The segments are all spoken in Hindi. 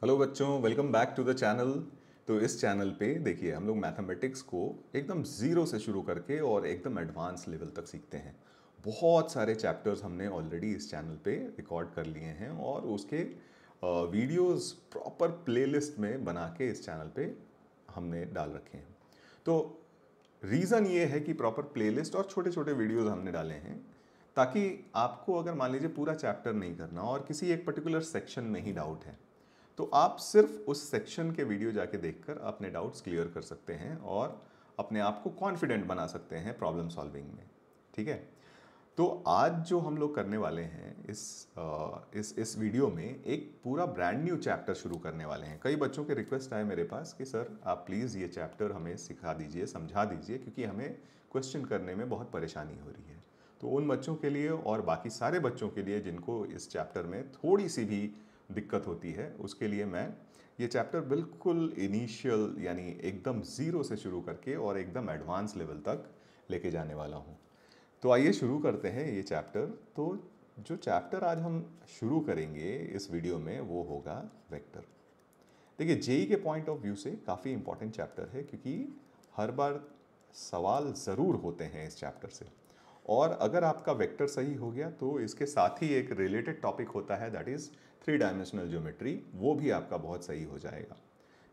हेलो बच्चों, welcome back to the channel. तो इस चैनल पे देखिए हम लोग मैथमेटिक्स को एकदम ज़ीरो से शुरू करके और एकदम एडवांस लेवल तक सीखते हैं। बहुत सारे चैप्टर्स हमने ऑलरेडी इस चैनल पे रिकॉर्ड कर लिए हैं और उसके वीडियोस प्रॉपर प्लेलिस्ट में बना के इस चैनल पे हमने डाल रखे हैं। तो रीज़न ये है कि प्रॉपर प्लेलिस्ट और छोटे छोटे वीडियोस हमने डाले हैं ताकि आपको अगर मान लीजिए पूरा चैप्टर नहीं करना और किसी एक पर्टिकुलर सेक्शन में ही डाउट है तो आप सिर्फ उस सेक्शन के वीडियो जाके देखकर अपने डाउट्स क्लियर कर सकते हैं और अपने आप को कॉन्फिडेंट बना सकते हैं प्रॉब्लम सॉल्विंग में। ठीक है, तो आज जो हम लोग करने वाले हैं इस वीडियो में एक पूरा ब्रांड न्यू चैप्टर शुरू करने वाले हैं। कई बच्चों के रिक्वेस्ट आए मेरे पास कि सर आप प्लीज़ ये चैप्टर हमें सिखा दीजिए, समझा दीजिए, क्योंकि हमें क्वेश्चन करने में बहुत परेशानी हो रही है। तो उन बच्चों के लिए और बाकी सारे बच्चों के लिए जिनको इस चैप्टर में थोड़ी सी भी दिक्कत होती है, उसके लिए मैं ये चैप्टर बिल्कुल इनिशियल यानी एकदम ज़ीरो से शुरू करके और एकदम एडवांस लेवल तक लेके जाने वाला हूँ। तो आइए शुरू करते हैं ये चैप्टर। तो जो चैप्टर आज हम शुरू करेंगे इस वीडियो में वो होगा वेक्टर। देखिए जेई के पॉइंट ऑफ व्यू से काफ़ी इंपॉर्टेंट चैप्टर है क्योंकि हर बार सवाल ज़रूर होते हैं इस चैप्टर से। और अगर आपका वेक्टर सही हो गया तो इसके साथ ही एक रिलेटेड टॉपिक होता है दैट इज़ 3 डायमेंशनल ज्योमेट्री, वो भी आपका बहुत सही हो जाएगा।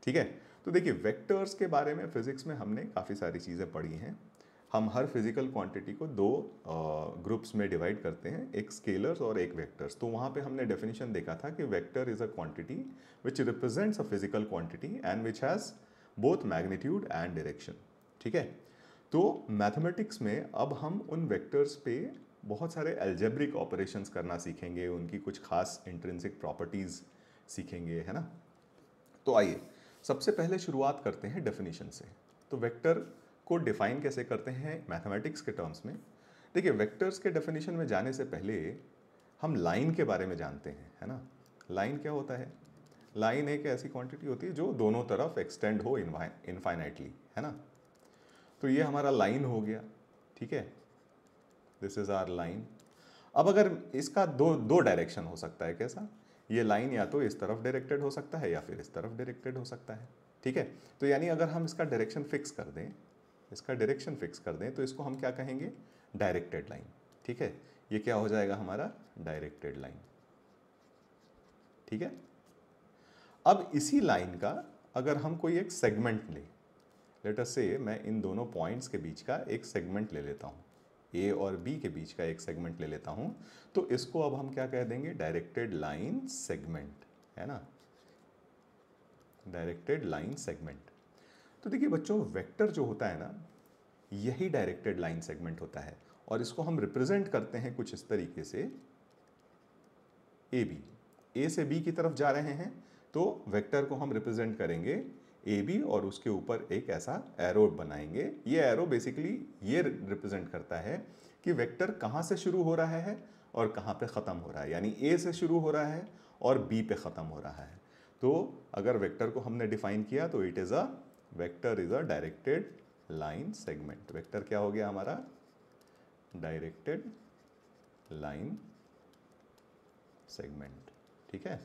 ठीक है, तो देखिए वेक्टर्स के बारे में फिजिक्स में हमने काफ़ी सारी चीज़ें पढ़ी हैं। हम हर फिजिकल क्वांटिटी को दो ग्रुप्स में डिवाइड करते हैं, एक स्केलर्स और एक वेक्टर्स। तो वहाँ पे हमने डेफिनेशन देखा था कि vector is a quantity which represents a physical quantity and which has both magnitude and direction. ठीक है, तो मैथमेटिक्स में अब हम उन वेक्टर्स पे बहुत सारे अलजेब्रिक ऑपरेशंस करना सीखेंगे, उनकी कुछ खास इंट्रिंसिक प्रॉपर्टीज़ सीखेंगे, है ना। तो आइए सबसे पहले शुरुआत करते हैं डेफिनेशन से। तो वेक्टर को डिफाइन कैसे करते हैं मैथमेटिक्स के टर्म्स में। देखिए वेक्टर्स के डेफिनेशन में जाने से पहले हम लाइन के बारे में जानते हैं, है ना। लाइन क्या होता है? लाइन एक ऐसी क्वांटिटी होती है जो दोनों तरफ एक्सटेंड हो इनफाइनाइटली, है ना। तो ये हमारा लाइन हो गया, ठीक है, दिस इज आवर लाइन। अब अगर इसका दो दो डायरेक्शन हो सकता है, कैसा? ये लाइन या तो इस तरफ डायरेक्टेड हो सकता है या फिर इस तरफ डायरेक्टेड हो सकता है। ठीक है, तो यानी अगर हम इसका डायरेक्शन फिक्स कर दें, इसका डायरेक्शन फिक्स कर दें तो इसको हम क्या कहेंगे? Directed line. ठीक है, ये क्या हो जाएगा हमारा? Directed line. ठीक है, अब इसी लाइन का अगर हम कोई एक सेगमेंट लें, लेट अस से मैं इन दोनों पॉइंट्स के बीच का एक सेगमेंट ले लेता हूँ, ए और बी के बीच का एक सेगमेंट ले लेता हूँ, तो इसको अब हम क्या कह देंगे? डायरेक्टेड लाइन सेगमेंट, है ना, डायरेक्टेड लाइन सेगमेंट। तो देखिए बच्चों वेक्टर जो होता है ना, यही डायरेक्टेड लाइन सेगमेंट होता है और इसको हम रिप्रेजेंट करते हैं कुछ इस तरीके से, ए बी, ए से बी की तरफ जा रहे हैं तो वेक्टर को हम रिप्रेजेंट करेंगे ए बी और उसके ऊपर एक ऐसा एरो बनाएंगे। ये एरो बेसिकली ये रिप्रेजेंट करता है कि वेक्टर कहाँ से शुरू हो रहा है और कहाँ पे ख़त्म हो रहा है, यानी ए से शुरू हो रहा है और बी पे ख़त्म हो रहा है। तो अगर वेक्टर को हमने डिफाइन किया तो it is a vector is a directed line segment. Vector क्या हो गया हमारा? Directed line segment. ठीक है,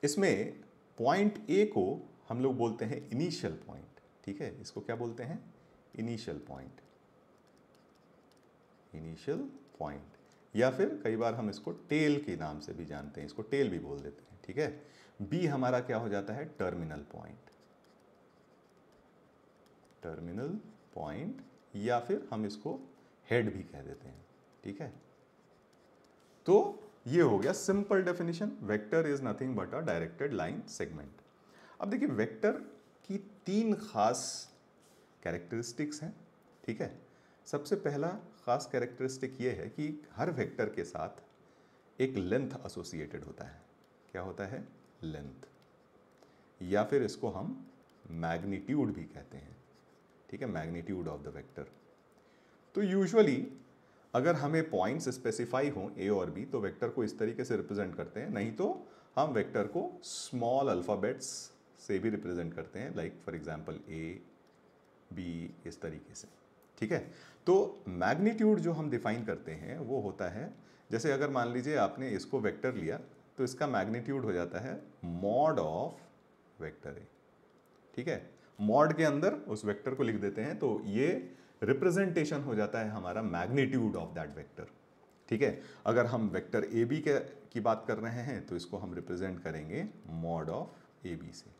इसमें पॉइंट ए को हम लोग बोलते हैं इनिशियल पॉइंट। ठीक है, इसको क्या बोलते हैं? इनिशियल पॉइंट, इनिशियल पॉइंट, या फिर कई बार हम इसको टेल के नाम से भी जानते हैं, इसको टेल भी बोल देते हैं। ठीक है, बी हमारा क्या हो जाता है? टर्मिनल पॉइंट, टर्मिनल पॉइंट, या फिर हम इसको हेड भी कह देते हैं। ठीक है, तो ये हो गया simple definition, vector is nothing but a directed line segment. अब देखिए वेक्टर की तीन खास कैरेक्टरिस्टिक्स हैं। ठीक है, सबसे पहला खास कैरेक्टरिस्टिक ये है कि हर वेक्टर के साथ एक लेंथ एसोसिएटेड होता है। क्या होता है? लेंथ, या फिर इसको हम मैग्नीट्यूड भी कहते हैं। ठीक है, मैग्नीट्यूड ऑफ द वेक्टर। तो यूजुअली अगर हमें पॉइंट्स स्पेसिफाई हों ए और बी तो वेक्टर को इस तरीके से रिप्रेजेंट करते हैं, नहीं तो हम वेक्टर को स्मॉल अल्फ़ाबेट्स से भी रिप्रेजेंट करते हैं, like for example A B, इस तरीके से। ठीक है, तो मैग्नीट्यूड जो हम डिफाइन करते हैं वो होता है, जैसे अगर मान लीजिए आपने इसको वेक्टर लिया तो इसका मैग्नीट्यूड हो जाता है मॉड ऑफ वेक्टर ए। ठीक है, मॉड के अंदर उस वेक्टर को लिख देते हैं, तो ये रिप्रेजेंटेशन हो जाता है हमारा मैग्नीट्यूड ऑफ दैट वेक्टर। ठीक है, अगर हम वेक्टर ए बी की बात कर रहे हैं तो इसको हम रिप्रेजेंट करेंगे मॉड ऑफ ए बी से।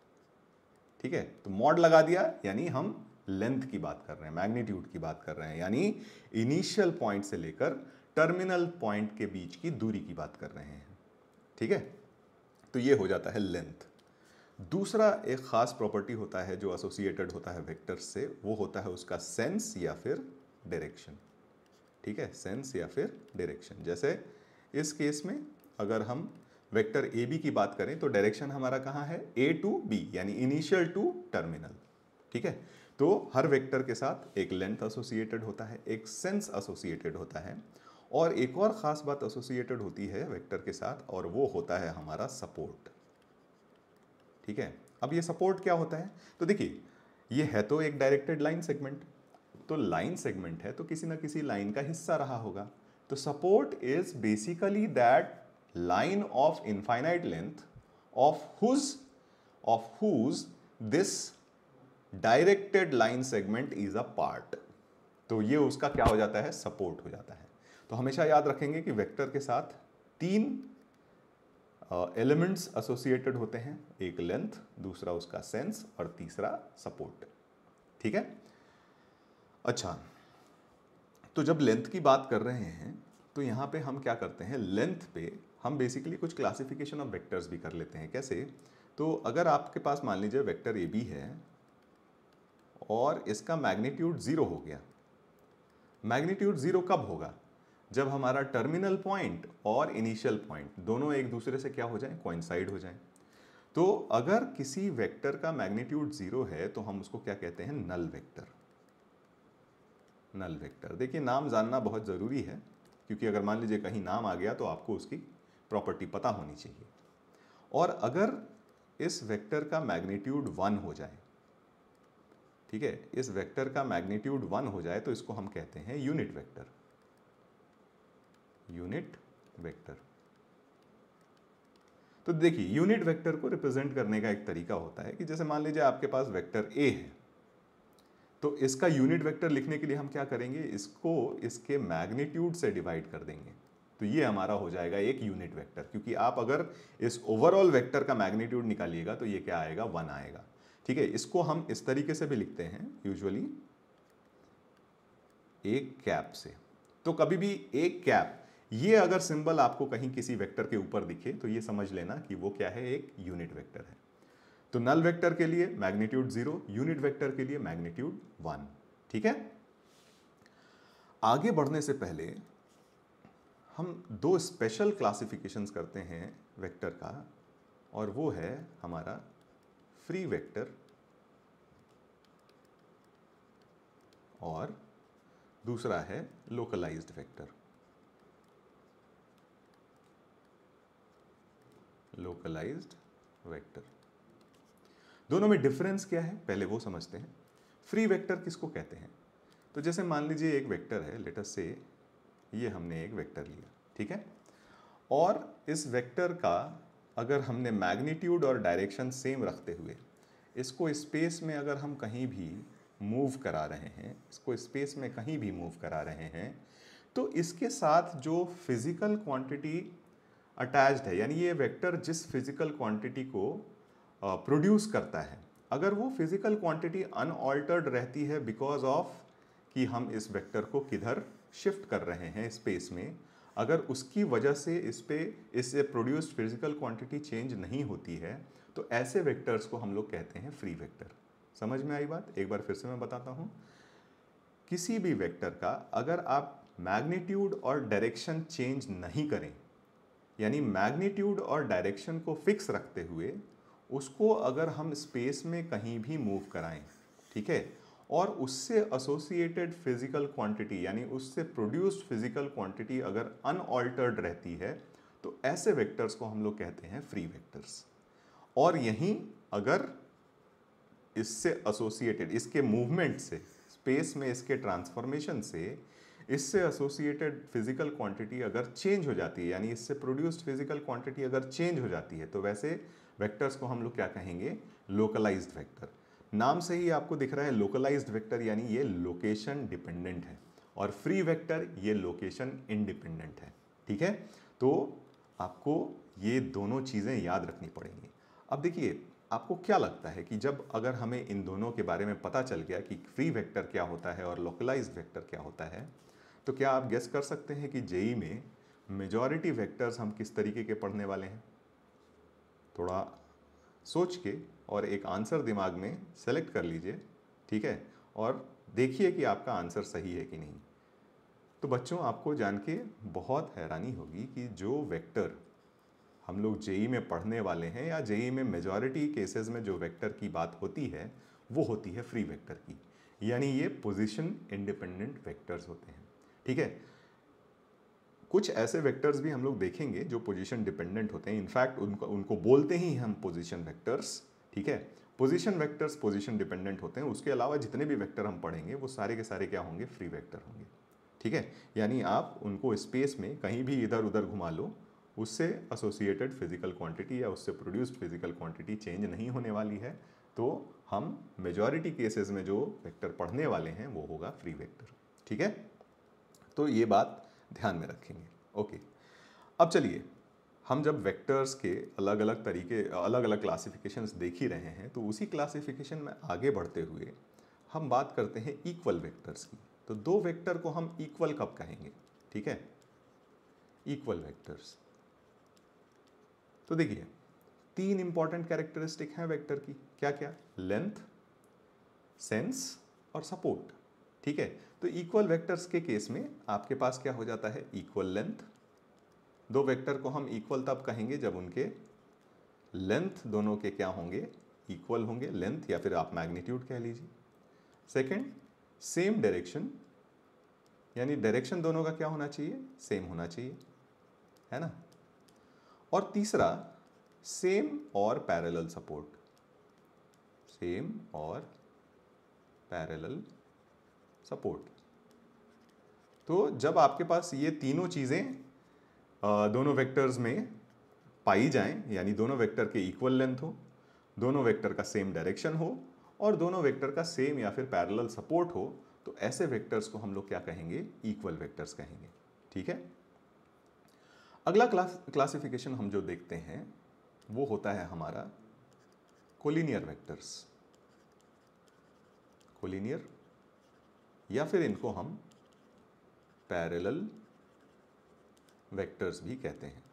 ठीक है, तो मॉड लगा दिया यानी हम लेंथ की बात कर रहे हैं, मैग्नीट्यूड की बात कर रहे हैं, यानी इनिशियल पॉइंट से लेकर टर्मिनल पॉइंट के बीच की दूरी की बात कर रहे हैं। ठीक है, तो ये हो जाता है लेंथ। दूसरा एक खास प्रॉपर्टी होता है जो एसोसिएटेड होता है वेक्टर्स से, वो होता है उसका सेंस या फिर डायरेक्शन। ठीक है, सेंस या फिर डायरेक्शन। जैसे इस केस में अगर हम वेक्टर ए बी की बात करें तो डायरेक्शन हमारा कहाँ है, ए टू बी, यानी इनिशियल टू टर्मिनल। ठीक है, तो हर वेक्टर के साथ एक लेंथ एसोसिएटेड होता है, एक सेंस एसोसिएटेड होता है, और एक और ख़ास बात एसोसिएटेड होती है वेक्टर के साथ, और वो होता है हमारा सपोर्ट। ठीक है, अब ये सपोर्ट क्या होता है, तो देखिए ये है तो एक डायरेक्टेड लाइन सेगमेंट, तो लाइन सेगमेंट है तो किसी ना किसी लाइन का हिस्सा रहा होगा। तो support is basically that line of infinite length of whose this directed line segment is a part. तो ये उसका क्या हो जाता है, सपोर्ट हो जाता है। तो हमेशा याद रखेंगे कि वेक्टर के साथ तीन एलिमेंट्स एसोसिएटेड होते हैं, एक लेंथ, दूसरा उसका सेंस, और तीसरा सपोर्ट। ठीक है, अच्छा, तो जब लेंथ की बात कर रहे हैं तो यहाँ पे हम क्या करते हैं, लेंथ पे हम बेसिकली कुछ क्लासिफिकेशन ऑफ वेक्टर्स भी कर लेते हैं। कैसे, तो अगर आपके पास मान लीजिए वेक्टर ए बी है और इसका मैग्नीट्यूड 0 हो गया। मैग्नीट्यूड 0 कब होगा, जब हमारा टर्मिनल पॉइंट और इनिशियल पॉइंट दोनों एक दूसरे से क्या हो जाएं, कोइंसाइड हो जाएं। तो अगर किसी वेक्टर का मैग्नीट्यूड 0 है तो हम उसको क्या कहते हैं, नल वेक्टर। नल वेक्टर, देखिए नाम जानना बहुत ज़रूरी है, क्योंकि अगर मान लीजिए कहीं नाम आ गया तो आपको उसकी प्रॉपर्टी पता होनी चाहिए। और अगर इस वेक्टर का मैग्नीट्यूड 1 हो जाए, ठीक है, इस वेक्टर का मैग्नीट्यूड 1 हो जाए तो इसको हम कहते हैं यूनिट वेक्टर। यूनिट वेक्टर, तो देखिए यूनिट वेक्टर को रिप्रेजेंट करने का एक तरीका होता है कि जैसे मान लीजिए आपके पास वेक्टर ए है, तो इसका यूनिट वेक्टर लिखने के लिए हम क्या करेंगे, इसको इसके मैग्नीट्यूड से डिवाइड कर देंगे, तो ये हमारा हो जाएगा एक यूनिट वेक्टर। क्योंकि आप अगर इस ओवरऑल वेक्टर का मैग्नीट्यूड निकालिएगा तो ये क्या आएगा, 1 आएगा। ठीक है, इसको हम इस तरीके से भी लिखते हैं यूजुअली, एक कैप से। तो कभी भी एक कैप, ये अगर सिंबल आपको कहीं किसी वेक्टर के ऊपर दिखे तो ये समझ लेना कि वो क्या है, एक यूनिट वेक्टर है। तो नल वेक्टर के लिए मैग्नीट्यूड 0, यूनिट वेक्टर के लिए मैग्नीट्यूड 1। ठीक है, आगे बढ़ने से पहले हम दो स्पेशल क्लासिफिकेशंस करते हैं वेक्टर का, और वो है हमारा फ्री वेक्टर और दूसरा है लोकलाइज्ड वेक्टर। लोकलाइज्ड वेक्टर, दोनों में डिफरेंस क्या है पहले वो समझते हैं। फ्री वेक्टर किसको कहते हैं, तो जैसे मान लीजिए एक वेक्टर है, लेट अस से ये हमने एक वेक्टर लिया, ठीक है, और इस वेक्टर का अगर हमने मैग्नीट्यूड और डायरेक्शन सेम रखते हुए इसको स्पेस में अगर हम कहीं भी मूव करा रहे हैं, इसको स्पेस में कहीं भी मूव करा रहे हैं, तो इसके साथ जो फिजिकल क्वांटिटी अटैच्ड है, यानी ये वेक्टर जिस फिजिकल क्वांटिटी को प्रोड्यूस करता है, अगर वो फिजिकल क्वांटिटी अनऑल्टर्ड रहती है बिकॉज ऑफ कि हम इस वेक्टर को किधर शिफ्ट कर रहे हैं स्पेस में, अगर उसकी वजह से इससे प्रोड्यूस्ड फिजिकल क्वांटिटी चेंज नहीं होती है, तो ऐसे वेक्टर्स को हम लोग कहते हैं फ्री वेक्टर। समझ में आई बात, एक बार फिर से मैं बताता हूँ। किसी भी वेक्टर का अगर आप मैग्नीट्यूड और डायरेक्शन चेंज नहीं करें, यानी मैग्नीट्यूड और डायरेक्शन को फिक्स रखते हुए उसको अगर हम स्पेस में कहीं भी मूव कराएं, ठीक है, और उससे एसोसिएटेड फिजिकल क्वांटिटी यानी उससे प्रोड्यूस्ड फिजिकल क्वांटिटी अगर अनऑल्टर्ड रहती है, तो ऐसे वेक्टर्स को हम लोग कहते हैं फ्री वेक्टर्स। और यहीं अगर इससे एसोसिएटेड, इसके मूवमेंट से, स्पेस में इसके ट्रांसफॉर्मेशन से इससे एसोसिएटेड फिजिकल क्वांटिटी अगर चेंज हो जाती है, यानी इससे प्रोड्यूस्ड फिजिकल क्वांटिटी अगर चेंज हो जाती है, तो वैसे वेक्टर्स को हम लोग क्या कहेंगे, लोकलाइज्ड वेक्टर। नाम से ही आपको दिख रहा है लोकलाइज्ड वेक्टर यानी ये लोकेशन डिपेंडेंट है, और फ्री वेक्टर ये लोकेशन इंडिपेंडेंट है। ठीक है, तो आपको ये दोनों चीज़ें याद रखनी पड़ेंगी। अब देखिए, आपको क्या लगता है कि जब अगर हमें इन दोनों के बारे में पता चल गया कि फ्री वेक्टर क्या होता है और लोकलाइज्ड वेक्टर क्या होता है, तो क्या आप गेस कर सकते हैं कि जेई में मेजॉरिटी वेक्टर्स हम किस तरीके के पढ़ने वाले हैं? थोड़ा सोच के और एक आंसर दिमाग में सेलेक्ट कर लीजिए, ठीक है, और देखिए कि आपका आंसर सही है कि नहीं। तो बच्चों, आपको जान के बहुत हैरानी होगी कि जो वेक्टर हम लोग जेई में पढ़ने वाले हैं, या जेई में मेजॉरिटी केसेस में जो वेक्टर की बात होती है, वो होती है फ्री वेक्टर की, यानी ये पोजीशन इंडिपेंडेंट वेक्टर्स होते हैं। ठीक है, कुछ ऐसे वेक्टर्स भी हम लोग देखेंगे जो पोजीशन डिपेंडेंट होते हैं, इनफैक्ट उनको उनको बोलते ही हम पोजीशन वेक्टर्स। ठीक है, पोजीशन वेक्टर्स पोजीशन डिपेंडेंट होते हैं। उसके अलावा जितने भी वेक्टर हम पढ़ेंगे वो सारे के सारे क्या होंगे, फ्री वेक्टर होंगे। ठीक है, यानी आप उनको स्पेस में कहीं भी इधर उधर घुमा लो, उससे एसोसिएटेड फिजिकल क्वांटिटी या उससे प्रोड्यूस्ड फिजिकल क्वांटिटी चेंज नहीं होने वाली है। तो हम मेजॉरिटी केसेस में जो वेक्टर पढ़ने वाले हैं वो होगा फ्री वेक्टर। ठीक है, तो ये बात ध्यान में रखेंगे। ओके, अब चलिए, हम जब वेक्टर्स के अलग अलग तरीके, अलग अलग क्लासिफिकेशंस देख ही रहे हैं, तो उसी क्लासिफिकेशन में आगे बढ़ते हुए हम बात करते हैं इक्वल वेक्टर्स की। तो दो वेक्टर को हम इक्वल कब कहेंगे? ठीक है, इक्वल वेक्टर्स। तो देखिए, तीन इंपॉर्टेंट कैरेक्टरिस्टिक हैं वेक्टर की। क्या क्या? लेंथ, सेंस और सपोर्ट। ठीक है, तो इक्वल वेक्टर्स के केस में आपके पास क्या हो जाता है, इक्वल लेंथ। दो वेक्टर को हम इक्वल तब कहेंगे जब उनके लेंथ दोनों के क्या होंगे, इक्वल होंगे, लेंथ या फिर आप मैग्नीट्यूड कह लीजिए। सेकंड, सेम डायरेक्शन, यानी डायरेक्शन दोनों का क्या होना चाहिए, सेम होना चाहिए, है ना। और तीसरा, सेम और पैरेलल सपोर्ट, सेम और पैरेलल सपोर्ट। तो जब आपके पास ये तीनों चीज़ें दोनों वेक्टर्स में पाई जाएं, यानी दोनों वेक्टर के इक्वल लेंथ हो, दोनों वेक्टर का सेम डायरेक्शन हो, और दोनों वेक्टर का सेम या फिर पैरेलल सपोर्ट हो, तो ऐसे वेक्टर्स को हम लोग क्या कहेंगे, इक्वल वेक्टर्स कहेंगे। ठीक है, अगला क्लासिफिकेशन हम जो देखते हैं वो होता है हमारा कोलिनियर वेक्टर्स। कोलिनियर, या फिर इनको हम पैरेलल वेक्टर्स भी कहते हैं।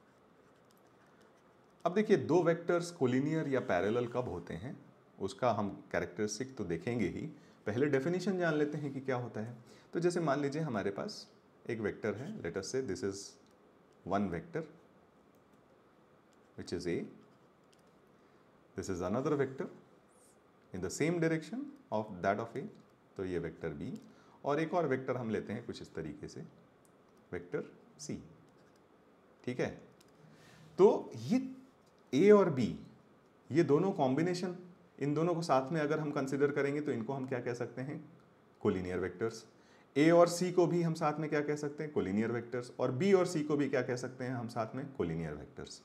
अब देखिए, दो वेक्टर्स कोलिनियर या पैरेलल कब होते हैं, उसका हम कैरेक्टरिस्टिक तो देखेंगे ही। पहले डेफिनेशन जान लेते हैं कि क्या होता है। तो जैसे मान लीजिए हमारे पास एक वेक्टर है, लेट अस से this is one vector which is A, this is another vector in the same direction of that of A, तो ये वेक्टर B, और एक और वेक्टर हम लेते हैं कुछ इस तरीके से, वेक्टर C। ठीक है, तो ये A और B, ये दोनों कॉम्बिनेशन, इन दोनों को साथ में अगर हम कंसिडर करेंगे तो इनको हम क्या कह सकते हैं, कोलिनियर वेक्टर्स। A और C को भी हम साथ में क्या कह सकते हैं, कोलिनियर वेक्टर्स, और B और C को भी क्या कह सकते हैं हम साथ में, कोलिनियर वेक्टर्स।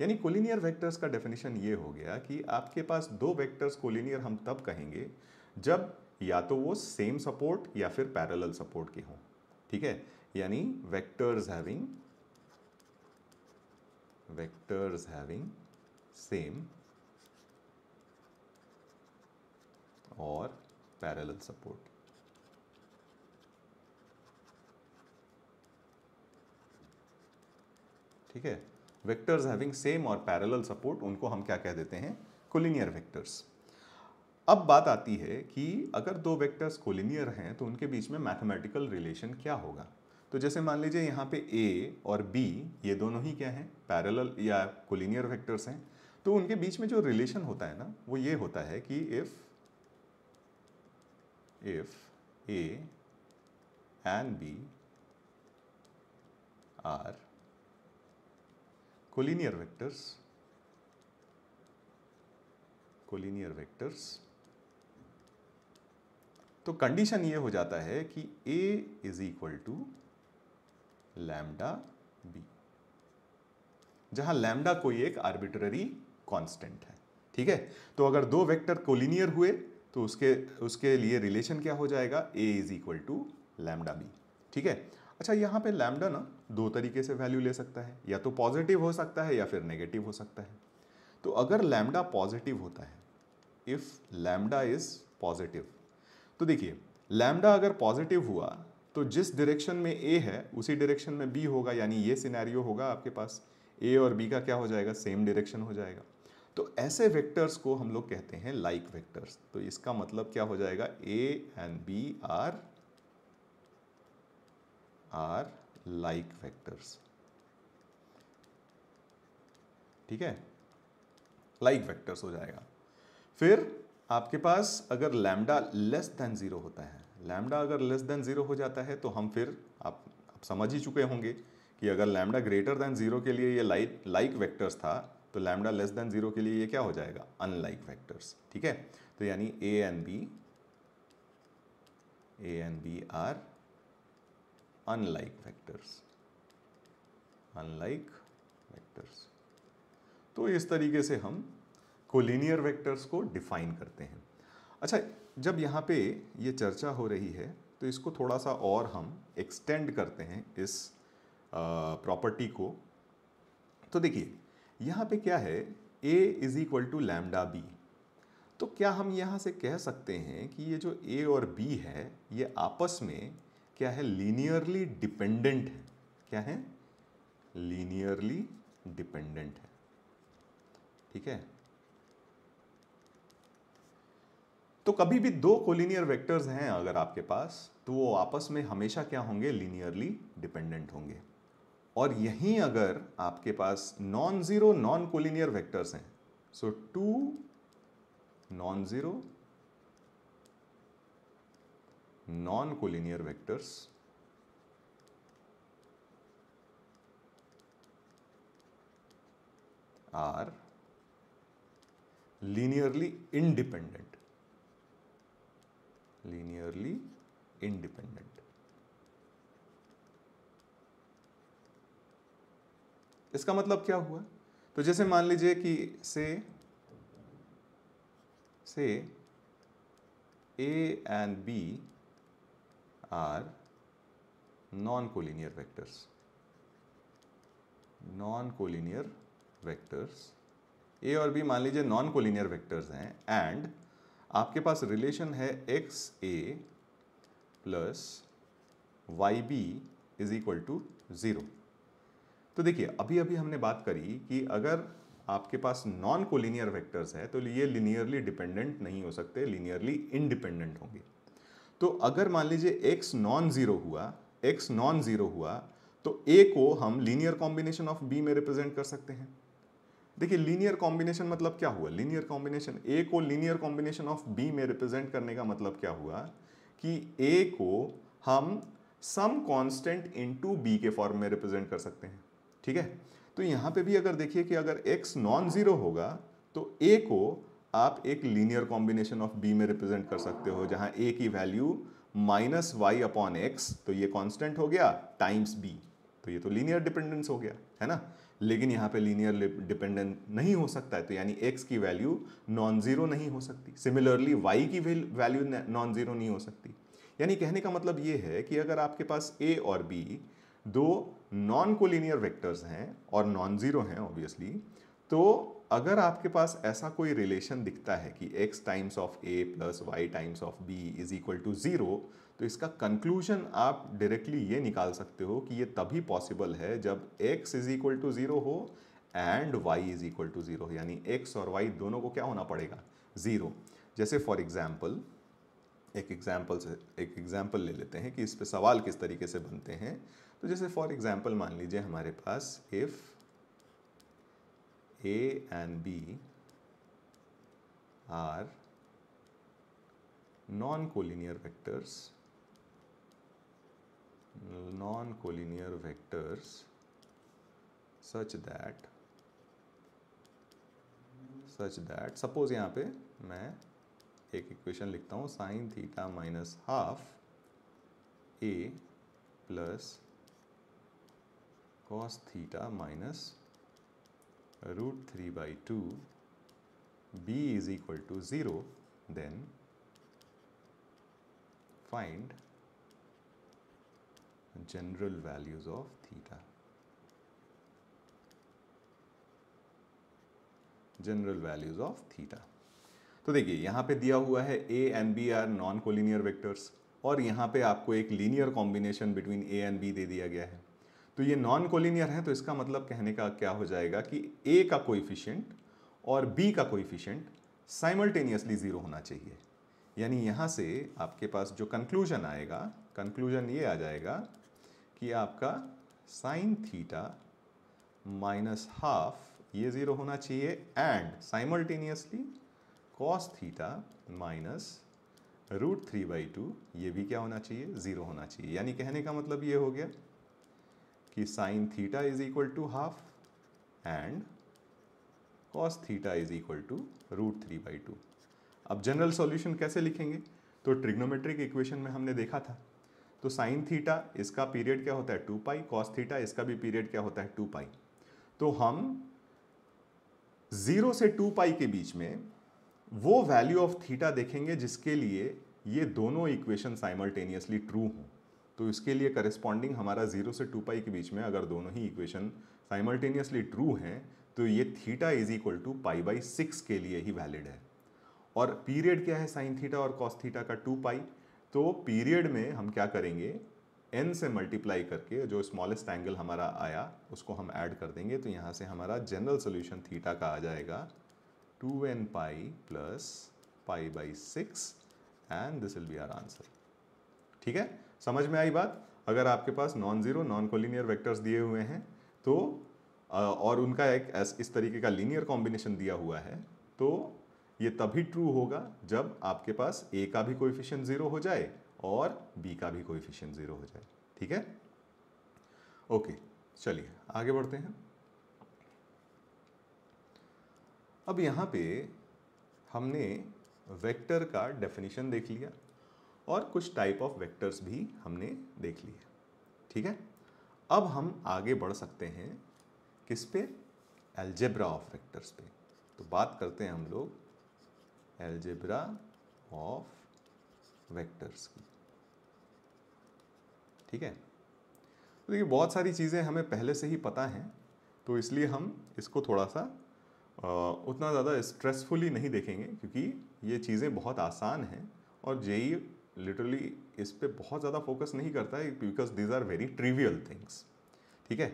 यानी कोलिनियर वेक्टर्स का डेफिनेशन ये हो गया कि आपके पास दो वेक्टर्स कोलिनियर हम तब कहेंगे जब या तो वो सेम सपोर्ट या फिर पैरेलल सपोर्ट के हों। ठीक है, यानी वेक्टर्स हैविंग सेम और पैरेलल सपोर्ट। ठीक है, वेक्टर्स हैविंग सेम और पैरेलल सपोर्ट, उनको हम क्या कह देते हैं, कोलिनियर वेक्टर्स। अब बात आती है कि अगर दो वेक्टर्स कोलिनियर हैं तो उनके बीच में मैथमेटिकल रिलेशन क्या होगा। तो जैसे मान लीजिए यहाँ पे A और B ये दोनों ही क्या हैं, पैरेलल या कोलिनियर वेक्टर्स हैं। तो उनके बीच में जो रिलेशन होता है ना, वो ये होता है कि if A and B are collinear vectors, तो कंडीशन ये हो जाता है कि a is equal to lambda B, जहां लैम्डा कोई एक आर्बिट्ररी कांस्टेंट है। ठीक है, तो अगर दो वेक्टर कोलिनियर हुए तो उसके उसके लिए रिलेशन क्या हो जाएगा, a is equal to lambda B. ठीक है, अच्छा यहाँ पे लैम्डा ना दो तरीके से वैल्यू ले सकता है, या तो पॉजिटिव हो सकता है या फिर नेगेटिव हो सकता है। तो अगर लैम्डा पॉजिटिव होता है, इफ लैम्डा इज पॉजिटिव, तो देखिए लैम्डा अगर पॉजिटिव हुआ तो जिस डायरेक्शन में ए है उसी डायरेक्शन में बी होगा, यानी ये सिनेरियो होगा आपके पास, ए और बी का क्या हो जाएगा, सेम डायरेक्शन हो जाएगा। तो ऐसे वेक्टर्स को हम लोग कहते हैं लाइक वेक्टर्स। तो इसका मतलब क्या हो जाएगा, A and B are like vectors. ठीक है, लाइक वेक्टर्स हो जाएगा। फिर आपके पास अगर लैम्डा लेस देन जीरो होता है, लैम्डा अगर लेस देन जीरो हो जाता है तो हम फिर आप समझ ही चुके होंगे कि अगर लैम्डा ग्रेटर देन जीरो के लिए ये लाइक वेक्टर्स था, तो लैम्डा लेस देन जीरो के लिए ये क्या हो जाएगा, अनलाइक वेक्टर्स। ठीक है, तो यानी A and B are unlike vectors, unlike vectors. तो इस तरीके से हम कोलिनियर वेक्टर्स को डिफाइन करते हैं। अच्छा, जब यहाँ पे ये चर्चा हो रही है तो इसको थोड़ा सा और हम एक्सटेंड करते हैं इस प्रॉपर्टी को। तो देखिए यहाँ पे क्या है, a is equal to lambda B. तो क्या हम यहाँ से कह सकते हैं कि ये जो a और b है ये आपस में क्या है, लीनियरली डिपेंडेंट है। क्या है, लीनियरली डिपेंडेंट है। ठीक है, तो कभी भी दो कोलिनियर वेक्टर्स हैं अगर आपके पास, तो वो आपस में हमेशा क्या होंगे, लीनियरली डिपेंडेंट होंगे। और यहीं अगर आपके पास non zero non collinear vectors हैं, so two non zero non collinear vectors are linearly independent, linearly independent. इसका मतलब क्या हुआ, तो जैसे मान लीजिए कि से A and B are non-collinear vectors, non-collinear vectors। A और B मान लीजिए नॉन कोलिनियर वेक्टर्स हैं, एंड आपके पास रिलेशन है XA plus YB is equal to 0। तो देखिए अभी अभी हमने बात करी कि अगर आपके पास नॉन कोलिनियर वेक्टर्स है तो ये लीनियरली डिपेंडेंट नहीं हो सकते, लीनियरली इंडिपेंडेंट होंगे। तो अगर मान लीजिए x नॉन जीरो हुआ तो a को हम लीनियर कॉम्बिनेशन ऑफ b में रिप्रेजेंट कर सकते हैं। देखिए लीनियर कॉम्बिनेशन मतलब क्या हुआ, लीनियर कॉम्बिनेशन a को लीनियर कॉम्बिनेशन ऑफ b में रिप्रेजेंट करने का मतलब क्या हुआ कि a को हम सम कांस्टेंट इनटू b के फॉर्म में रिप्रेजेंट कर सकते हैं। ठीक है, तो यहाँ पे भी अगर देखिए कि अगर x नॉन जीरो होगा तो a को आप एक लीनियर कॉम्बिनेशन ऑफ b में रिप्रेजेंट कर सकते हो, जहां a की value minus Y upon X, तो ये कांस्टेंट हो गया, टाइम्स b, तो ये तो लीनियर डिपेंडेंस हो गया है ना। लेकिन यहाँ पे लीनियर डिपेंडेंट नहीं हो सकता है, तो यानी x की वैल्यू नॉन जीरो नहीं हो सकती। सिमिलरली y की वैल्यू नॉन जीरो नहीं हो सकती। यानी कहने का मतलब ये है कि अगर आपके पास a और b दो नॉन कोलिनियर वेक्टर्स हैं और नॉन जीरो हैं ऑब्वियसली, तो अगर आपके पास ऐसा कोई रिलेशन दिखता है कि x times of a plus Y times of b is equal to zero, तो इसका कंक्लूजन आप डायरेक्टली ये निकाल सकते हो कि ये तभी पॉसिबल है जब x is equal to zero हो and y is equal to zero हो, यानी x और y दोनों को क्या होना पड़ेगा, जीरो। जैसे फॉर एग्जाम्पल एक एग्जाम्पल ले लेते हैं कि इस पे सवाल किस तरीके से बनते हैं। तो जैसे फॉर एग्जाम्पल मान लीजिए हमारे पास if A and B are non-collinear vectors such that suppose यहाँ पे मैं एक इक्वेशन लिखता हूँ, sine theta minus half a plus cos theta minus √3/2 b is equal to 0, then find general values of theta. General values of theta. तो देखिए यहाँ पे दिया हुआ है a and b are non collinear vectors, और यहाँ पे आपको एक linear combination between a and b दे दिया गया है। तो ये नॉन कोलिनियर है, तो इसका मतलब कहने का क्या हो जाएगा कि a का कोएफिशिएंट और b का कोएफिशिएंट साइमल्टेनियसली ज़ीरो होना चाहिए। यानी यहाँ से आपके पास जो कंक्लूजन आएगा, कंक्लूजन ये आ जाएगा कि आपका साइन थीटा माइनस हाफ ये ज़ीरो होना चाहिए, and simultaneously cos theta minus √3/2 ये भी क्या होना चाहिए, ज़ीरो होना चाहिए। यानी कहने का मतलब ये हो गया कि sine theta is equal to half and cos theta is equal to √3/2। अब जनरल सॉल्यूशन कैसे लिखेंगे? तो ट्रिग्नोमेट्रिक इक्वेशन में हमने देखा था, तो साइन थीटा इसका पीरियड क्या होता है 2π, कॉस थीटा इसका भी पीरियड क्या होता है 2π। तो हम 0 से 2π के बीच में वो वैल्यू ऑफ थीटा देखेंगे जिसके लिए ये दोनों इक्वेशन साइमल्टेनियसली ट्रू हों। तो इसके लिए करस्पॉन्डिंग हमारा 0 से 2π के बीच में अगर दोनों ही इक्वेशन साइमल्टेनियसली ट्रू हैं तो ये थीटा इज इक्वल टू π/6 के लिए ही वैलिड है। और पीरियड क्या है साइन थीटा और कॉस थीटा का 2π। तो पीरियड में हम क्या करेंगे, n से मल्टीप्लाई करके जो स्मॉलेस्ट एंगल हमारा आया उसको हम ऐड कर देंगे। तो यहाँ से हमारा जनरल सोल्यूशन थीटा का आ जाएगा 2nπ plus π/6 and this will be our answer. ठीक है, समझ में आई बात? अगर आपके पास non zero non collinear vectors दिए हुए हैं तो और उनका एक इस तरीके का लीनियर कॉम्बिनेशन दिया हुआ है, तो ये तभी ट्रू होगा जब आपके पास a का भी कोएफिशिएंट 0 हो जाए और b का भी कोएफिशिएंट 0 हो जाए। ठीक है, ओके, चलिए आगे बढ़ते हैं। अब यहाँ पे हमने वेक्टर का डेफिनेशन देख लिया और कुछ टाइप ऑफ वेक्टर्स भी हमने देख लिए। ठीक है, अब हम आगे बढ़ सकते हैं किस पे? अलजेब्रा ऑफ वेक्टर्स पे। तो बात करते हैं हम लोग अलजेब्रा ऑफ वेक्टर्स की। ठीक है, तो देखिए बहुत सारी चीज़ें हमें पहले से ही पता हैं, तो इसलिए हम इसको थोड़ा सा उतना ज़्यादा स्ट्रेसफुली नहीं देखेंगे, क्योंकि ये चीज़ें बहुत आसान हैं और जेई लिटरली इस पे बहुत ज़्यादा फोकस नहीं करता है, because these are very trivial things. ठीक है,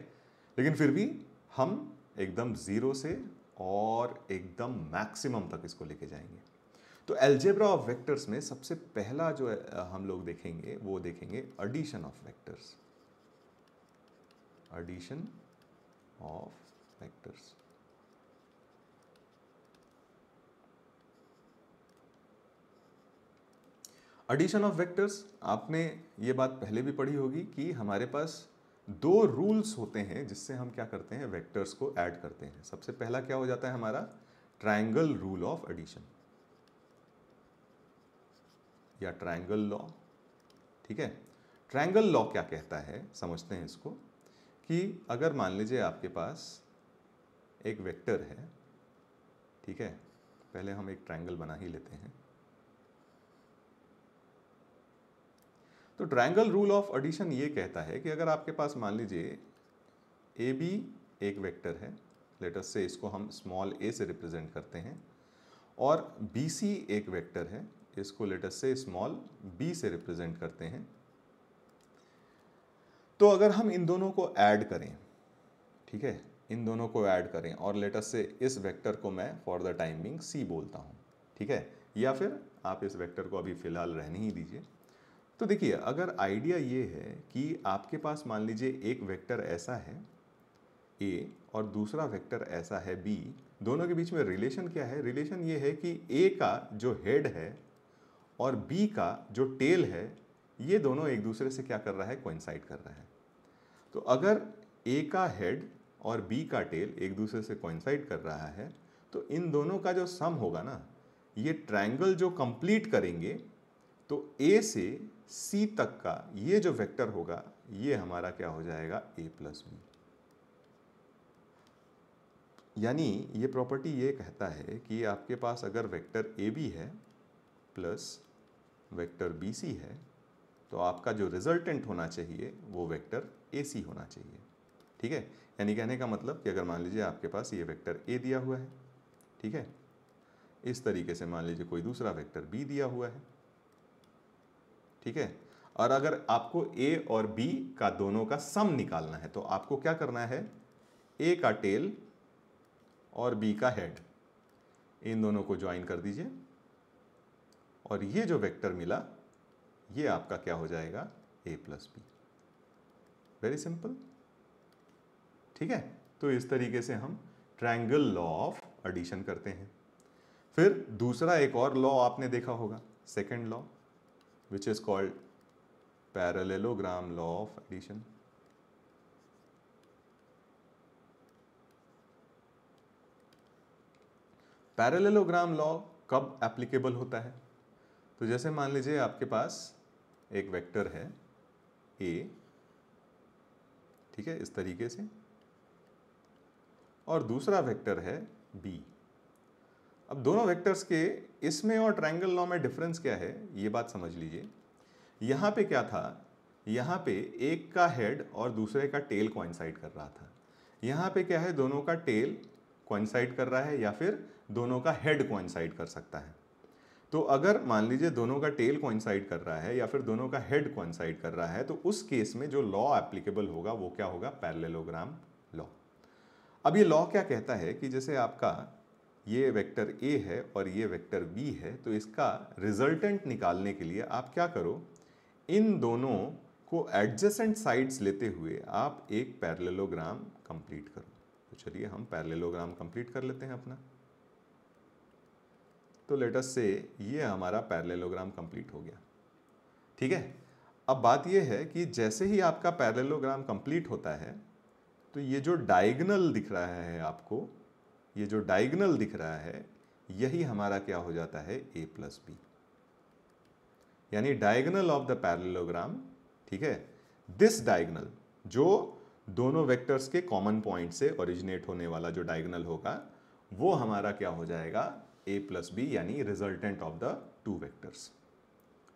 लेकिन फिर भी हम एकदम ज़ीरो से और एकदम मैक्सिमम तक इसको लेके जाएंगे। तो अलजेब्रा ऑफ वेक्टर्स में सबसे पहला जो हम लोग देखेंगे वो देखेंगे addition of vectors. Addition of vectors. Addition of vectors, आपने ये बात पहले भी पढ़ी होगी कि हमारे पास दो रूल्स होते हैं जिससे हम क्या करते हैं, वेक्टर्स को ऐड करते हैं। सबसे पहला क्या हो जाता है हमारा, ट्रायंगल रूल ऑफ एडिशन या ट्रायंगल लॉ। ठीक है, ट्रायंगल लॉ क्या कहता है समझते हैं इसको, कि अगर मान लीजिए आपके पास एक वेक्टर है, ठीक है, पहले हम एक ट्रायंगल बना ही लेते हैं। तो ट्रायंगल रूल ऑफ एडिशन ये कहता है कि अगर आपके पास मान लीजिए ए बी एक वेक्टर है, लेट अस से इसको हम स्मॉल a से रिप्रेजेंट करते हैं, और बी सी एक वेक्टर है, इसको लेट अस से स्मॉल b से रिप्रेजेंट करते हैं। तो अगर हम इन दोनों को ऐड करें, ठीक है, इन दोनों को ऐड करें और लेट अस से इस वेक्टर को मैं for the time being c बोलता हूँ, ठीक है, या फिर आप इस वेक्टर को अभी फिलहाल रहने ही दीजिए। तो देखिए, अगर आइडिया ये है कि आपके पास मान लीजिए एक वेक्टर ऐसा है a और दूसरा वेक्टर ऐसा है b, दोनों के बीच में रिलेशन क्या है? रिलेशन ये है कि a का जो हेड है और b का जो टेल है, ये दोनों एक दूसरे से क्या कर रहा है, कोइंसाइड कर रहा है। तो अगर a का हेड और b का टेल एक दूसरे से कोइंसाइड कर रहा है, तो इन दोनों का जो सम होगा ना, ये ट्रायंगल जो कंप्लीट करेंगे तो ए से सी तक का ये जो वेक्टर होगा ये हमारा क्या हो जाएगा ए प्लस बी। यानी ये प्रॉपर्टी ये कहता है कि आपके पास अगर वेक्टर ए बी है प्लस वेक्टर बी सी है तो आपका जो रिजल्टेंट होना चाहिए वो वेक्टर ए सी होना चाहिए। ठीक है, यानी कहने का मतलब कि अगर मान लीजिए आपके पास ये वेक्टर ए दिया हुआ है, ठीक है, इस तरीके से मान लीजिए कोई दूसरा वेक्टर बी दिया हुआ है, ठीक है, और अगर आपको ए और बी का दोनों का सम निकालना है तो आपको क्या करना है, ए का टेल और बी का हेड इन दोनों को ज्वाइन कर दीजिए और ये जो वेक्टर मिला ये आपका क्या हो जाएगा, ए प्लस बी। Very simple. ठीक है, तो इस तरीके से हम ट्रायंगल लॉ ऑफ एडिशन करते हैं। फिर दूसरा एक और लॉ आपने देखा होगा, second law, which is called parallelogram law of addition. Parallelogram law कब एप्लीकेबल होता है, तो जैसे मान लीजिए आपके पास एक वेक्टर है ए, ठीक है, इस तरीके से, और दूसरा वेक्टर है बी। अब दोनों वेक्टर्स के इसमें और ट्रायंगल लॉ में डिफरेंस क्या है ये बात समझ लीजिए। यहाँ पे क्या था, यहाँ पे एक का हेड और दूसरे का टेल कोइंसाइड कर रहा था। यहाँ पे क्या है, दोनों का टेल कोइंसाइड कर रहा है या फिर दोनों का हेड कोइंसाइड कर सकता है। तो अगर मान लीजिए दोनों का टेल कोइंसाइड कर रहा है या फिर दोनों का हेड कोइंसाइड कर रहा है तो उस केस में जो लॉ एप्लीकेबल होगा वो क्या होगा, पैरेललोग्राम लॉ। अब ये लॉ क्या कहता है कि जैसे आपका ये वेक्टर ए है और ये वेक्टर बी है तो इसका रिजल्टेंट निकालने के लिए आप क्या करो, इन दोनों को एडजेसेंट साइड्स लेते हुए आप एक पैरेललोग्राम कंप्लीट करो। तो चलिए हम पैरेललोग्राम कंप्लीट कर लेते हैं अपना। तो लेट अस से ये हमारा पैरेललोग्राम कंप्लीट हो गया। ठीक है, अब बात ये है कि जैसे ही आपका पैरेललोग्राम कंप्लीट होता है तो ये जो डायगोनल दिख रहा है आपको, ये जो डायगोनल दिख रहा है यही हमारा क्या हो जाता है, ए प्लस बी, यानी डायगोनल ऑफ द पैरेललोग्राम। ठीक है, दिस डायगोनल जो दोनों वेक्टर्स के कॉमन पॉइंट से ओरिजिनेट होने वाला जो डायगोनल होगा वो हमारा क्या हो जाएगा, ए प्लस बी, यानी resultant of the two vectors.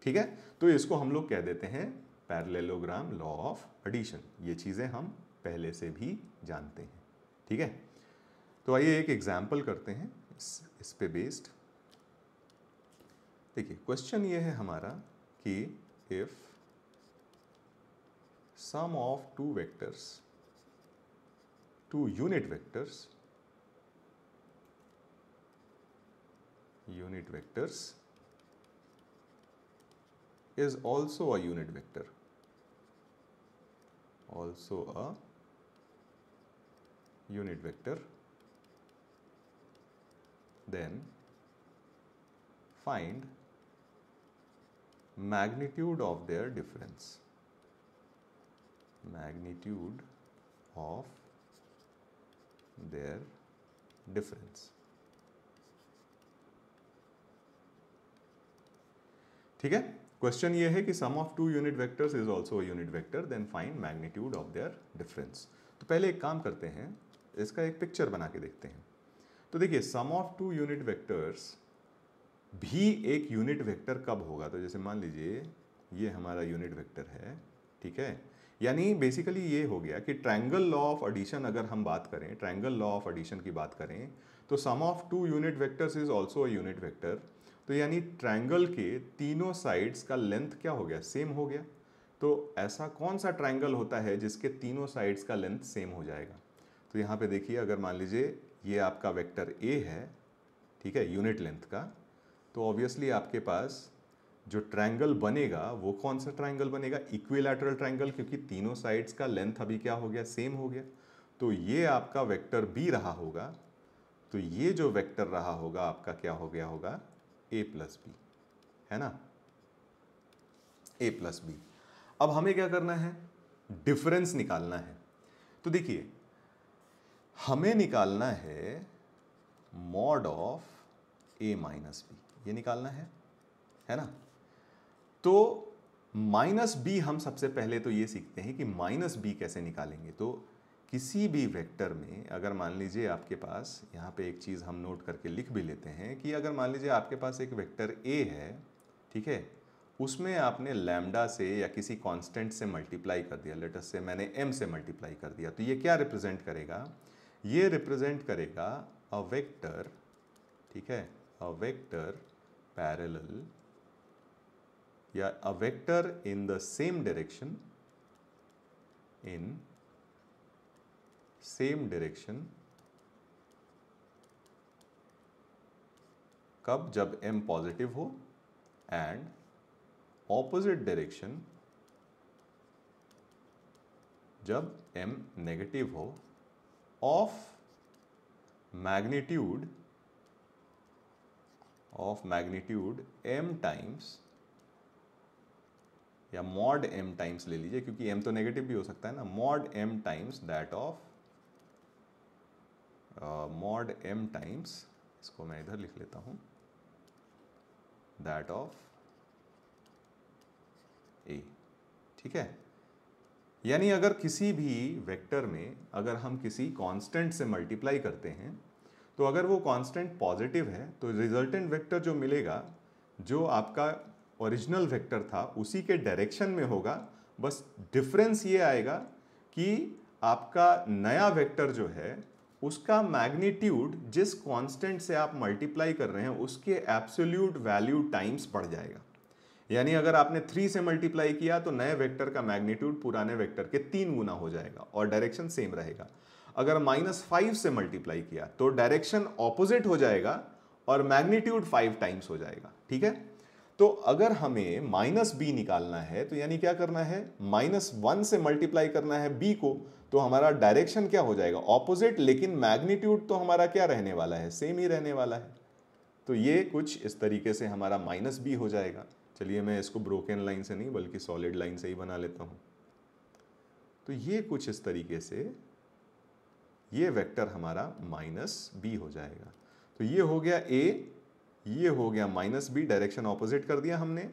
ठीक है, तो इसको हम लोग कह देते हैं पैरेललोग्राम लॉ ऑफ एडिशन। ये चीज़ें हम पहले से भी जानते हैं। ठीक है, तो आइए एक एग्जाम्पल करते हैं इस पे बेस्ड। देखिए क्वेश्चन ये है हमारा कि if sum of two vectors, two unit vectors is also a unit vector, then find magnitude of their difference, ठीक है, क्वेश्चन ये है कि sum of two unit vectors is also a unit vector, then find magnitude of their difference. तो पहले एक काम करते हैं, इसका एक पिक्चर बना के देखते हैं। तो देखिए सम ऑफ टू यूनिट वेक्टर्स भी एक यूनिट वेक्टर कब होगा, तो जैसे मान लीजिए ये हमारा यूनिट वेक्टर है, ठीक है, यानी बेसिकली ये हो गया कि ट्रायंगल लॉ ऑफ एडिशन अगर हम बात करें, ट्रायंगल लॉ ऑफ एडिशन की बात करें तो sum of two unit vectors is also a unit vector. तो यानी ट्रायंगल के तीनों साइड्स का लेंथ क्या हो गया, सेम हो गया। तो ऐसा कौन सा ट्रायंगल होता है जिसके तीनों साइड्स का लेंथ सेम हो जाएगा, तो यहाँ पे देखिए अगर मान लीजिए ये आपका वेक्टर ए है, ठीक है, यूनिट लेंथ का, तो ऑब्वियसली आपके पास जो ट्रायंगल बनेगा वो कौन सा ट्रायंगल बनेगा, इक्विलैटरल ट्रायंगल, क्योंकि तीनों साइड्स का लेंथ अभी क्या हो गया, सेम हो गया। तो ये आपका वेक्टर बी रहा होगा, तो ये जो वेक्टर रहा होगा आपका क्या हो गया होगा, ए प्लस बी, है ना, ए प्लस बी। अब हमें क्या करना है, डिफरेंस निकालना है। तो देखिए हमें निकालना है mod of A minus B, ये निकालना है ना। तो माइनस बी हम सबसे पहले तो ये सीखते हैं कि माइनस बी कैसे निकालेंगे। तो किसी भी वेक्टर में अगर मान लीजिए आपके पास, यहाँ पे एक चीज़ हम नोट करके लिख भी लेते हैं कि अगर मान लीजिए आपके पास एक वेक्टर ए है, ठीक है, उसमें आपने लैम्डा से या किसी कांस्टेंट से मल्टीप्लाई कर दिया, लेट अस से मैंने m से मल्टीप्लाई कर दिया, तो ये क्या रिप्रेजेंट करेगा, ये रिप्रेजेंट करेगा अ वेक्टर, ठीक है, अ वेक्टर पैरेलल या a vector in the same direction, in same direction, कब, जब m पॉजिटिव हो, एंड ऑपोजिट डायरेक्शन जब m नेगेटिव हो, ऑफ मैग्नीट्यूड m टाइम्स, या मॉड m टाइम्स ले लीजिए क्योंकि m तो नेगेटिव भी हो सकता है ना, mod m times that of mod m times, इसको मैं इधर लिख लेता हूं, दैट ऑफ a, ठीक है। यानी अगर किसी भी वेक्टर में अगर हम किसी कांस्टेंट से मल्टीप्लाई करते हैं, तो अगर वो कांस्टेंट पॉजिटिव है तो रिजल्टेंट वेक्टर जो मिलेगा, जो आपका ओरिजिनल वेक्टर था उसी के डायरेक्शन में होगा, बस डिफरेंस ये आएगा कि आपका नया वेक्टर जो है उसका मैग्नीट्यूड जिस कांस्टेंट से आप मल्टीप्लाई कर रहे हैं उसके एब्सोल्यूट वैल्यू टाइम्स बढ़ जाएगा। यानी अगर आपने 3 से मल्टीप्लाई किया तो नए वेक्टर का मैग्नीट्यूड पुराने वेक्टर के 3 गुना हो जाएगा और डायरेक्शन सेम रहेगा। अगर -5 से मल्टीप्लाई किया तो डायरेक्शन ऑपोजिट हो जाएगा और मैग्नीट्यूड 5 टाइम्स हो जाएगा, ठीक है। तो अगर हमें -b निकालना है तो यानी क्या करना है, -1 से मल्टीप्लाई करना है b को, तो हमारा डायरेक्शन क्या हो जाएगा, ऑपोजिट, लेकिन मैग्नीट्यूड तो हमारा क्या रहने वाला है, सेम ही रहने वाला है। तो ये कुछ इस तरीके से हमारा -b हो जाएगा। चलिए मैं इसको ब्रोकन लाइन से नहीं बल्कि सॉलिड लाइन से ही बना लेता हूं। तो ये कुछ इस तरीके से ये वेक्टर हमारा -b हो जाएगा। तो ये हो गया a, ये हो गया -b, डायरेक्शन ऑपोजिट कर दिया हमने।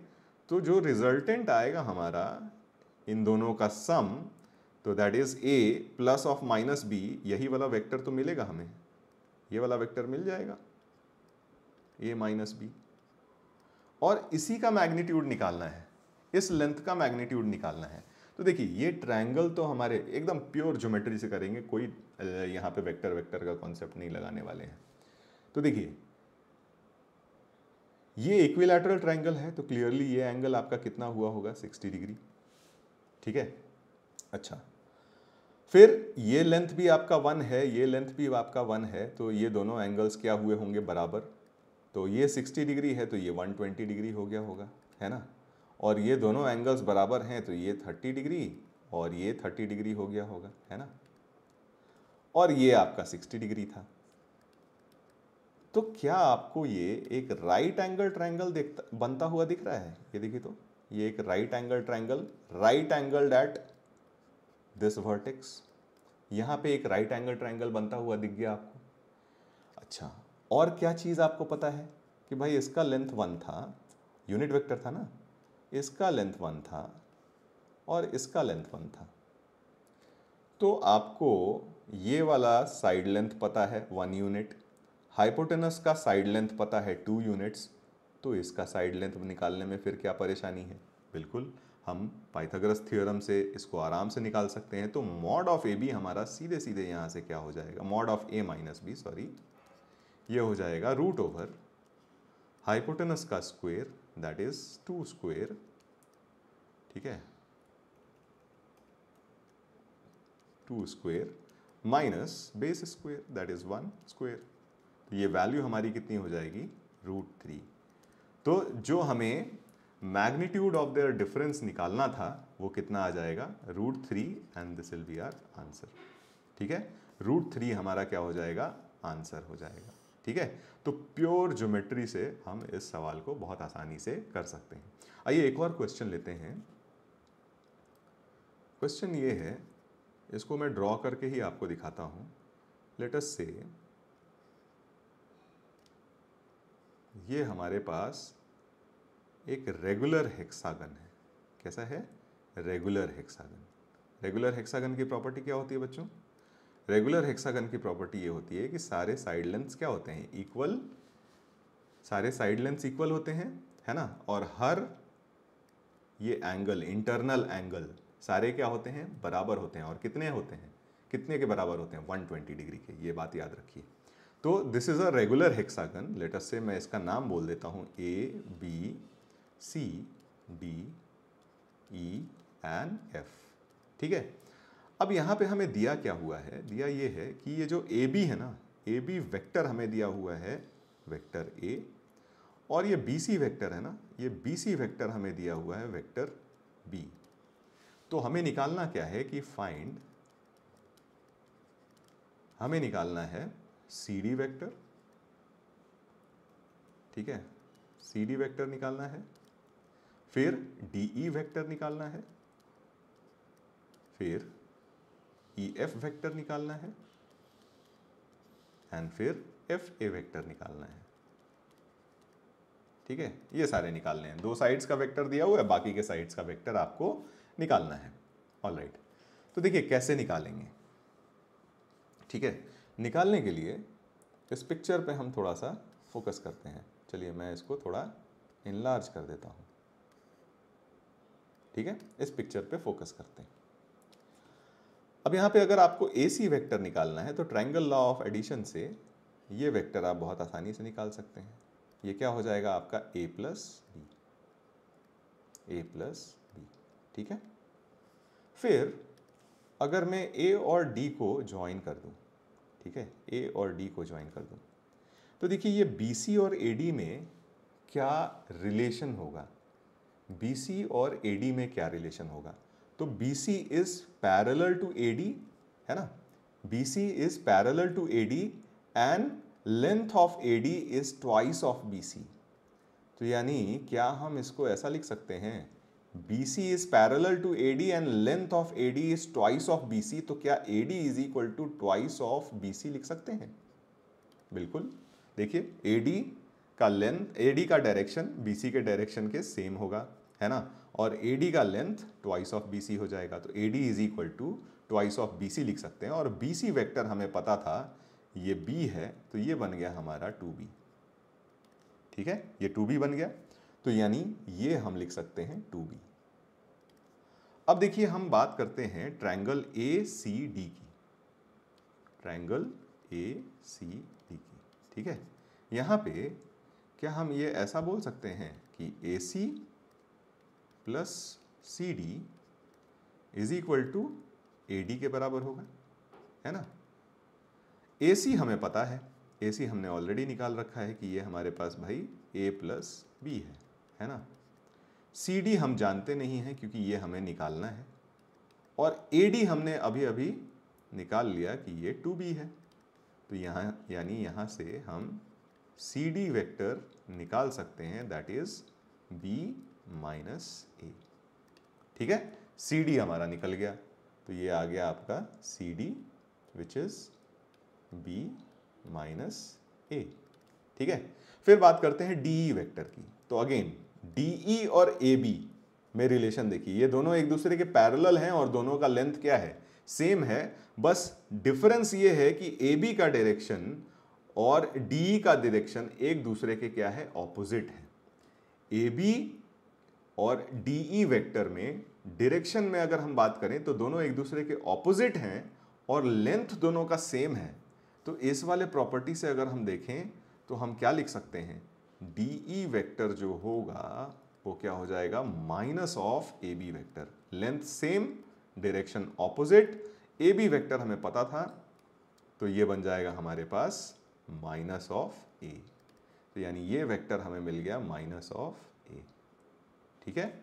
तो जो रिजल्टेंट आएगा हमारा इन दोनों का सम, तो that is a plus of -b, यही वाला वेक्टर तो मिलेगा हमें, ये वाला वेक्टर मिल जाएगा a - b, और इसी का मैग्नीट्यूड निकालना है, इस लेंथ का मैग्नीट्यूड निकालना है। तो देखिए ये ट्रायंगल तो हमारे एकदम प्योर ज्योमेट्री से करेंगे, कोई यहाँ पे वेक्टर वेक्टर का कॉन्सेप्ट नहीं लगाने वाले हैं। तो देखिए ये इक्विलैटरल ट्रायंगल है, तो क्लियरली ये एंगल आपका कितना हुआ होगा, 60 डिग्री, ठीक है। अच्छा, फिर ये लेंथ भी आपका 1 है, ये लेंथ भी आपका 1 है, तो ये दोनों एंगल्स क्या हुए होंगे, बराबर। तो ये 60 डिग्री है तो ये 120 डिग्री हो गया होगा, है ना। और ये दोनों एंगल्स बराबर हैं तो ये 30 डिग्री और ये 30 डिग्री हो गया होगा, है ना। और ये आपका 60 डिग्री था। तो क्या आपको ये एक राइट एंगल ट्रायंगल बनता हुआ दिख रहा है, ये देखिए, तो ये एक right angle triangle, right angle at this vertex, यहां पे एक राइट एंगल ट्रायंगल बनता हुआ दिख गया आपको। अच्छा, और क्या चीज़ आपको पता है कि भाई इसका लेंथ 1 था, यूनिट वेक्टर था ना, इसका लेंथ 1 था और इसका लेंथ 1 था। तो आपको ये वाला साइड लेंथ पता है 1 यूनिट, हाइपोटेनस का साइड लेंथ पता है 2 यूनिट्स, तो इसका साइड लेंथ निकालने में फिर क्या परेशानी है, बिल्कुल हम पाइथागोरस थ्योरम से इसको आराम से निकाल सकते हैं। तो मॉड ऑफ ए बी हमारा सीधे सीधे यहाँ से क्या हो जाएगा, mod of A minus B, sorry, ये हो जाएगा रूट ओवर हाइपोटेनस का स्क्वायर, दैट इज 2 स्क्वायर, ठीक है, 2 square minus base square, that is 1 square. तो ये वैल्यू हमारी कितनी हो जाएगी, √3। तो जो हमें मैग्नीट्यूड ऑफ देयर डिफरेंस निकालना था वो कितना आ जाएगा, √3, and this will be our answer, ठीक है। √3 हमारा क्या हो जाएगा, आंसर हो जाएगा, ठीक है। तो प्योर ज्योमेट्री से हम इस सवाल को बहुत आसानी से कर सकते हैं। आइए एक और क्वेश्चन लेते हैं। क्वेश्चन ये है, इसको मैं ड्रॉ करके ही आपको दिखाता हूं। लेट अस से ये हमारे पास एक रेगुलर हेक्सागन है। कैसा है? Regular hexagon. रेगुलर हेक्सागन की प्रॉपर्टी क्या होती है बच्चों? रेगुलर हेक्सागन की प्रॉपर्टी ये होती है कि सारे साइड लेंथ्स क्या होते हैं? इक्वल। सारे साइड लेंथ्स इक्वल होते हैं, है ना? और हर ये एंगल, इंटरनल एंगल सारे क्या होते हैं? बराबर होते हैं। और कितने होते हैं? कितने के बराबर होते हैं? 120 डिग्री के। ये बात याद रखिए। तो this is a regular hexagon. Let us से मैं इसका नाम बोल देता हूं ABC DE एंड F। ठीक है। अब यहां पे हमें दिया क्या हुआ है? दिया ये है कि ये जो AB है ना, AB वेक्टर हमें दिया हुआ है वेक्टर A, और ये BC वेक्टर है ना, ये BC वेक्टर हमें दिया हुआ है वेक्टर B। तो हमें निकालना क्या है कि फाइंड, हमें निकालना है CD वेक्टर। ठीक है, CD वेक्टर निकालना है, फिर DE वेक्टर निकालना है, फिर EF वेक्टर निकालना है, एंड फिर FA वेक्टर निकालना है। ठीक है, ये सारे निकालने हैं। दो साइड्स का वेक्टर दिया हुआ है, बाकी के साइड्स का वेक्टर आपको निकालना है। ऑलराइट, तो देखिए कैसे निकालेंगे। ठीक है, निकालने के लिए इस पिक्चर पे हम थोड़ा सा फोकस करते हैं। चलिए मैं इसको थोड़ा इनलार्ज कर देता हूँ। ठीक है, इस पिक्चर पे फोकस करते हैं। अब यहाँ पे अगर आपको AC वेक्टर निकालना है तो ट्रायंगल लॉ ऑफ एडिशन से ये वेक्टर आप बहुत आसानी से निकाल सकते हैं। ये क्या हो जाएगा आपका A प्लस बी। ठीक है, फिर अगर मैं A और D को ज्वाइन कर दूं, ठीक है, A और D को ज्वाइन कर दूं, तो देखिए ये BC और AD में क्या रिलेशन होगा? BC और AD में क्या रिलेशन होगा? तो BC is parallel to AD, है ना? BC is parallel to AD and length of AD is twice of BC। तो यानी क्या हम इसको ऐसा लिख सकते हैं, BC is parallel to AD and length of AD is twice of BC। तो क्या AD is equal to twice of BC लिख सकते हैं? बिल्कुल। देखिए AD का लेंथ, AD का डायरेक्शन BC के डायरेक्शन के सेम होगा, है ना? और AD का लेंथ ट्वाइस ऑफ BC हो जाएगा। तो AD is equal to twice of BC लिख सकते हैं। और BC वेक्टर हमें पता था ये B है, तो ये बन गया हमारा 2B। ठीक है, ये 2B बन गया। तो यानी ये हम लिख सकते हैं 2B। अब देखिए हम बात करते हैं ट्रायंगल ACD की। ट्रायंगल ACD की। ठीक है, यहाँ पे क्या हम ये ऐसा बोल सकते हैं कि AC plus CD is equal to AD के बराबर होगा, है ना? AC हमें पता है, AC हमने ऑलरेडी निकाल रखा है कि ये हमारे पास भाई A प्लस B है ना? CD हम जानते नहीं हैं क्योंकि ये हमें निकालना है, और AD हमने अभी अभी निकाल लिया कि ये 2B है। तो यहाँ यानी यहाँ से हम CD वेक्टर निकाल सकते हैं, that is B minus A। ठीक है, CD हमारा निकल गया, तो ये आ गया आपका CD which is B minus A। ठीक है, फिर बात करते हैं DE वेक्टर की। तो अगेन DE और AB में रिलेशन देखिए, ये दोनों एक दूसरे के पैरेलल हैं और दोनों का लेंथ क्या है? सेम है। बस डिफरेंस ये है कि AB का डायरेक्शन और DE का डायरेक्शन एक दूसरे के क्या है? ऑपोजिट है। AB और DE वेक्टर में डायरेक्शन में अगर हम बात करें तो दोनों एक दूसरे के ऑपोजिट हैं और लेंथ दोनों का सेम है। तो इस वाले प्रॉपर्टी से अगर हम देखें तो हम क्या लिख सकते हैं? DE वेक्टर जो होगा वो क्या हो जाएगा? Minus of AB vector. Length same, direction opposite, AB vector हमें पता था, तो ये बन जाएगा हमारे पास माइनस ऑफ A। तो यानी ये वेक्टर हमें मिल गया माइनस ऑफ A। ठीक है,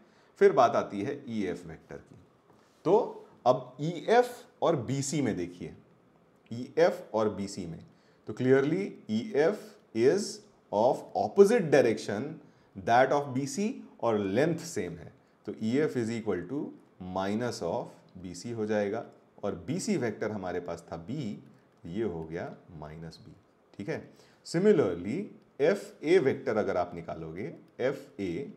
फिर बात आती है EF वेक्टर की। तो अब EF और BC में देखिए, EF और BC में तो clearly EF is of opposite direction that of BC और लेंथ सेम है। तो EF is equal to minus of BC हो जाएगा, और BC वेक्टर हमारे पास था B, ये हो गया माइनस B। ठीक है, सिमिलरली एफ ए वेक्टर अगर आप निकालोगे एफ ए,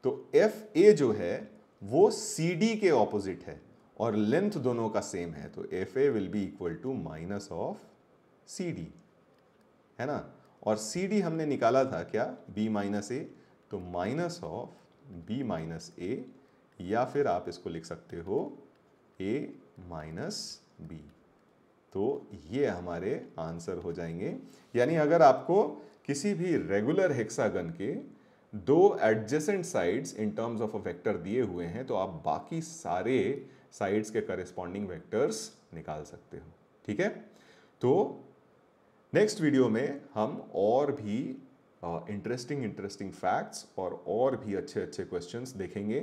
तो एफ ए जो है वो सी डी के ऑपोजिट है और लेंथ दोनों का सेम है, तो F A will be equal to minus of C D, है ना। और सी डी हमने निकाला था क्या, बी माइनस ए, तो माइनस ऑफ बी माइनस ए, या फिर आप इसको लिख सकते हो ए माइनस बी। तो ये हमारे आंसर हो जाएंगे। यानी अगर आपको किसी भी रेगुलर हेक्सागन के दो adjacent sides in terms of a vector दिए हुए हैं, तो आप बाकी सारे साइड्स के करस्पॉन्डिंग वेक्टर्स निकाल सकते हो। ठीक है, तो नेक्स्ट वीडियो में हम और भी इंटरेस्टिंग फैक्ट्स और भी अच्छे अच्छे क्वेश्चंस देखेंगे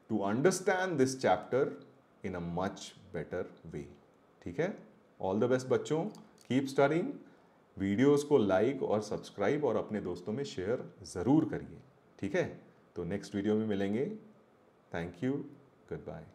to understand this chapter in a much better way. ठीक है, ऑल द बेस्ट बच्चों, कीप स्टडीइंग। वीडियोस को लाइक और सब्सक्राइब और अपने दोस्तों में शेयर ज़रूर करिए। ठीक है, तो नेक्स्ट वीडियो में मिलेंगे। Thank you, good bye.